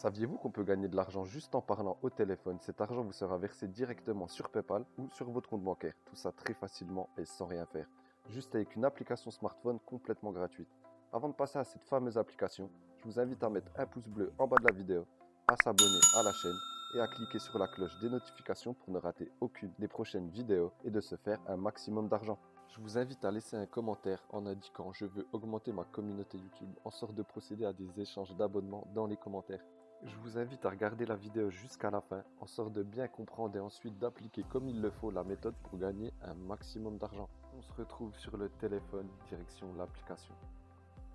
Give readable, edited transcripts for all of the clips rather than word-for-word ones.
Saviez-vous qu'on peut gagner de l'argent juste en parlant au téléphone? Cet argent vous sera versé directement sur PayPal ou sur votre compte bancaire. Tout ça très facilement et sans rien faire. Juste avec une application smartphone complètement gratuite. Avant de passer à cette fameuse application, je vous invite à mettre un pouce bleu en bas de la vidéo, à s'abonner à la chaîne et à cliquer sur la cloche des notifications pour ne rater aucune des prochaines vidéos et de se faire un maximum d'argent. Je vous invite à laisser un commentaire en indiquant je veux augmenter ma communauté YouTube en sorte de procéder à des échanges d'abonnements dans les commentaires. Je vous invite à regarder la vidéo jusqu'à la fin en sorte de bien comprendre et ensuite d'appliquer comme il le faut la méthode pour gagner un maximum d'argent. On se retrouve sur le téléphone, direction l'application.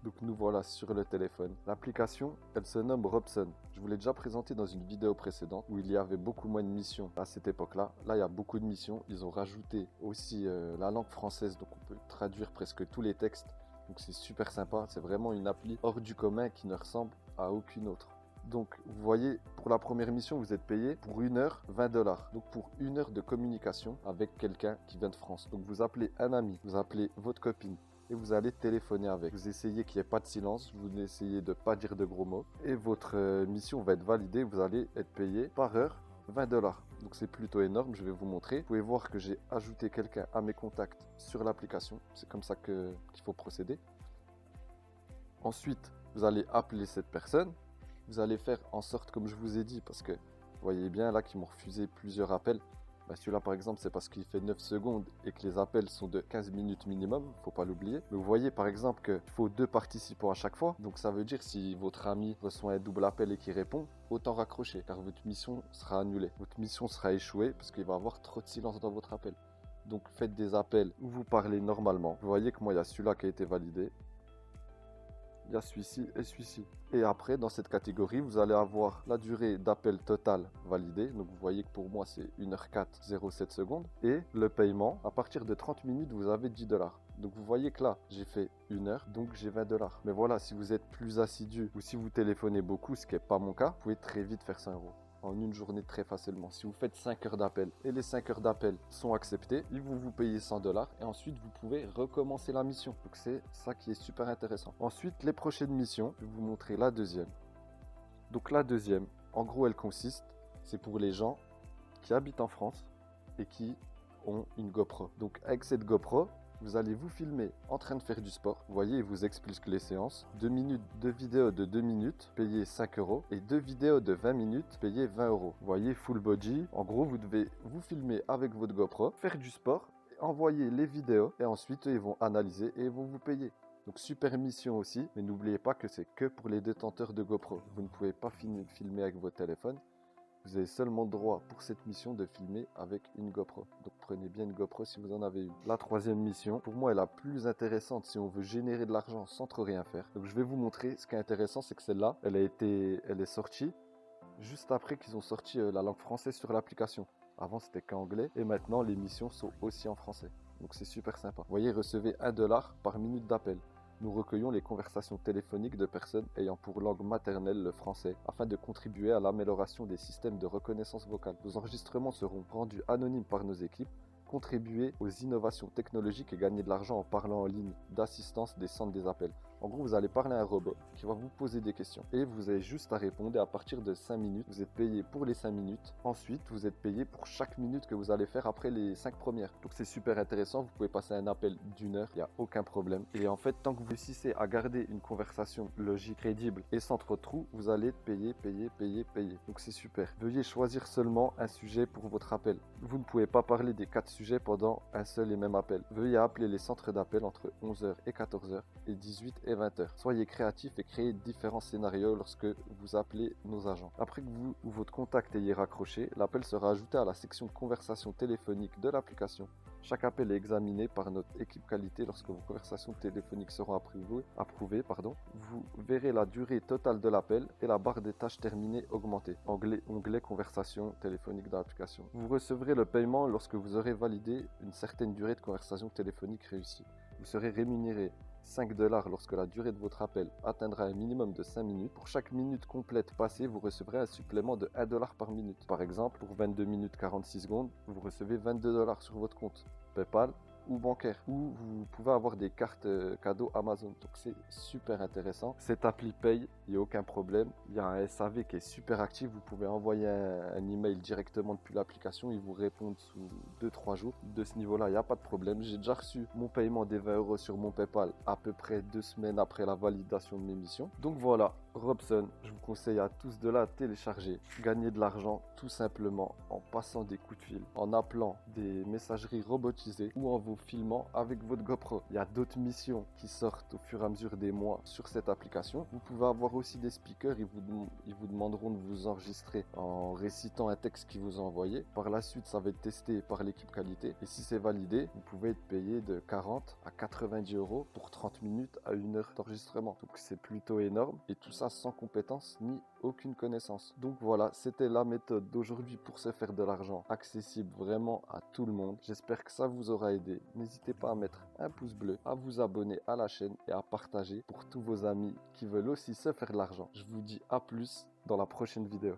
Donc nous voilà sur le téléphone. L'application, elle se nomme Robson. Je vous l'ai déjà présenté dans une vidéo précédente où il y avait beaucoup moins de missions à cette époque-là. Là, il y a beaucoup de missions. Ils ont rajouté aussi la langue française, donc on peut traduire presque tous les textes. Donc c'est super sympa. C'est vraiment une appli hors du commun qui ne ressemble à aucune autre. Donc, vous voyez, pour la première mission, vous êtes payé pour 1 heure, $20. Donc, pour 1 heure de communication avec quelqu'un qui vient de France. Donc, vous appelez un ami, vous appelez votre copine et vous allez téléphoner avec. Vous essayez qu'il n'y ait pas de silence, vous essayez de ne pas dire de gros mots et votre mission va être validée. Vous allez être payé par heure $20. Donc, c'est plutôt énorme. Je vais vous montrer. Vous pouvez voir que j'ai ajouté quelqu'un à mes contacts sur l'application. C'est comme ça qu'il faut procéder. Ensuite, vous allez appeler cette personne. Vous allez faire en sorte, comme je vous ai dit, parce que vous voyez bien là qu'ils m'ont refusé plusieurs appels. Celui-là par exemple, c'est parce qu'il fait 9 secondes et que les appels sont de 15 minutes minimum, il ne faut pas l'oublier. Mais vous voyez par exemple qu'il faut 2 participants à chaque fois. Donc ça veut dire si votre ami reçoit un double appel et qu'il répond, autant raccrocher car votre mission sera annulée. Votre mission sera échouée parce qu'il va y avoir trop de silence dans votre appel. Donc faites des appels où vous parlez normalement. Vous voyez que moi il y a celui-là qui a été validé. Il y a celui-ci et celui-ci. Et après, dans cette catégorie, vous allez avoir la durée d'appel total validée. Donc, vous voyez que pour moi, c'est 1h04, 07 secondes. Et le paiement, à partir de 30 minutes, vous avez $10. Donc, vous voyez que là, j'ai fait 1 heure, donc j'ai $20. Mais voilà, si vous êtes plus assidu ou si vous téléphonez beaucoup, ce qui n'est pas mon cas, vous pouvez très vite faire 100 € en une journée très facilement. Si vous faites 5 heures d'appel et les 5 heures d'appel sont acceptées, ils vont vous payer $100 et ensuite vous pouvez recommencer la mission. Donc c'est ça qui est super intéressant. Ensuite, les prochaines missions, je vais vous montrer la deuxième. Donc la deuxième, en gros, elle consiste, c'est pour les gens qui habitent en France et qui ont une GoPro. Donc avec cette GoPro, vous allez vous filmer en train de faire du sport. Vous voyez, il vous explique les séances. 2 vidéos de 2 minutes, payez 5 € et 2 vidéos de 20 minutes, payez 20 €. Vous voyez, full body. En gros, vous devez vous filmer avec votre GoPro, faire du sport, envoyer les vidéos et ensuite ils vont analyser et ils vont vous payer. Donc super mission aussi, mais n'oubliez pas que c'est que pour les détenteurs de GoPro. Vous ne pouvez pas filmer avec votre téléphone. Vous avez seulement droit pour cette mission de filmer avec une GoPro. Donc prenez bien une GoPro si vous en avez une. La troisième mission, pour moi, est la plus intéressante si on veut générer de l'argent sans trop rien faire. Donc je vais vous montrer. Ce qui est intéressant, c'est que celle-là, elle est sortie juste après qu'ils ont sorti la langue française sur l'application. Avant, c'était qu'anglais et maintenant, les missions sont aussi en français. Donc c'est super sympa. Vous voyez, recevez $1 par minute d'appel. Nous recueillons les conversations téléphoniques de personnes ayant pour langue maternelle le français afin de contribuer à l'amélioration des systèmes de reconnaissance vocale. Vos enregistrements seront rendus anonymes par nos équipes. Contribuer aux innovations technologiques et gagner de l'argent en parlant en ligne d'assistance des centres des appels. En gros, vous allez parler à un robot qui va vous poser des questions et vous avez juste à répondre. Et à partir de 5 minutes, vous êtes payé pour les 5 minutes. Ensuite, vous êtes payé pour chaque minute que vous allez faire après les 5 premières. Donc c'est super intéressant. Vous pouvez passer un appel d'1 heure, il n'y a aucun problème. Et en fait, tant que vous réussissez à garder une conversation logique, crédible et sans trop de trous, vous allez être payé. Donc c'est super. Veuillez choisir seulement un sujet pour votre appel. Vous ne pouvez pas parler des 4 sujets pendant un seul et même appel. Veuillez appeler les centres d'appel entre 11 h et 14 h et 18 et 20 h. Soyez créatif et créez différents scénarios lorsque vous appelez nos agents. Après que vous ou votre contact ayez raccroché, l'appel sera ajouté à la section conversation téléphonique de l'application. Chaque appel est examiné par notre équipe qualité. Lorsque vos conversations téléphoniques seront approuvées. Vous verrez la durée totale de l'appel et la barre des tâches terminées augmentée. Onglet conversation téléphonique de l'application. Vous recevrez le paiement lorsque vous aurez validé une certaine durée de conversation téléphonique réussie. Vous serez rémunéré $5 lorsque la durée de votre appel atteindra un minimum de 5 minutes. Pour chaque minute complète passée, vous recevrez un supplément de $1 par minute. Par exemple, pour 22 minutes 46 secondes, vous recevez $22 sur votre compte PayPal ou bancaire, ou vous pouvez avoir des cartes cadeaux Amazon. Donc c'est super intéressant. Cette appli paye, il n'y a aucun problème. Il y a un SAV qui est super actif. Vous pouvez envoyer un email directement depuis l'application. Ils vous répondent sous 2-3 jours. De ce niveau-là, il n'y a pas de problème. J'ai déjà reçu mon paiement des 20 € sur mon PayPal à peu près 2 semaines après la validation de mes missions. Donc voilà, Robson, je vous conseille à tous de la télécharger. Gagner de l'argent tout simplement en passant des coups de fil, en appelant des messageries robotisées ou en vous filmant avec votre GoPro. Il y a d'autres missions qui sortent au fur et à mesure des mois sur cette application. Vous pouvez avoir aussi des speakers, ils vous demanderont de vous enregistrer en récitant un texte qu'ils vous ont envoyé. Par la suite, ça va être testé par l'équipe qualité et si c'est validé, vous pouvez être payé de 40 à 90 € pour 30 minutes à 1 heure d'enregistrement. Donc c'est plutôt énorme et tout ça sans compétence ni aucune connaissance. Donc voilà, c'était la méthode d'aujourd'hui pour se faire de l'argent accessible vraiment à tout le monde. J'espère que ça vous aura aidé. N'hésitez pas à mettre un pouce bleu, à vous abonner à la chaîne et à partager pour tous vos amis qui veulent aussi se faire de l'argent. Je vous dis à plus dans la prochaine vidéo.